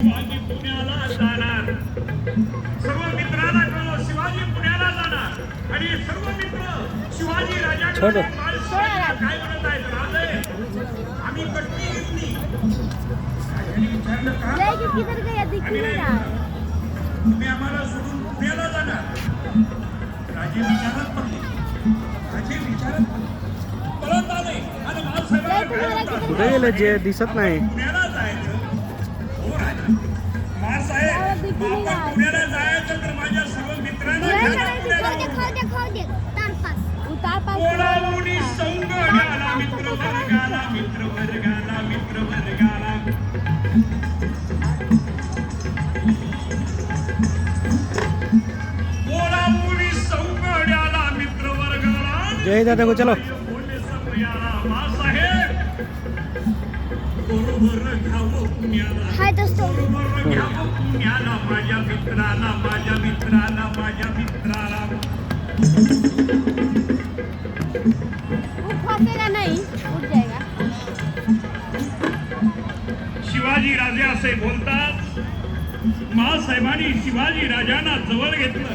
शिवाजी पुण्याला जाणार. सर्व मित्रांना कळलं शिवाजी पुण्याला जाणार आणि सर्व मित्र शिवाजी राजाकडे काय म्हणत आहेत, राजे आम्ही कट्टी घेतली. राजाने विचारलं का? तुम्ही आम्हाला सोडून पुण्याला जाणार? राजे विचारत पडले. परत आले आणि मालसाहेबांना कुठे गेले जे दिसत नाही. पुण्याला जायचं. हो राजा, मालसाहेब आपण पुण्याला जायचं तर माझ्या सर्व मित्रांना बोलावून संगड्याला मित्र वर्गाला मित्र वर्गाला मित्र वर्गाला बोलावून संगड्याला मित्र वर्गाला. जय दादा को चलो. बरोबर घ्यावं पुण्याला, बरोबर घ्यावं पुण्याला माझ्या मित्राला, माझ्या मित्राला, माझ्या मित्राला. शिवाजी राजे असे बोलतात. माँसाहेबांनी शिवाजी राजांना जवळ घेतलं.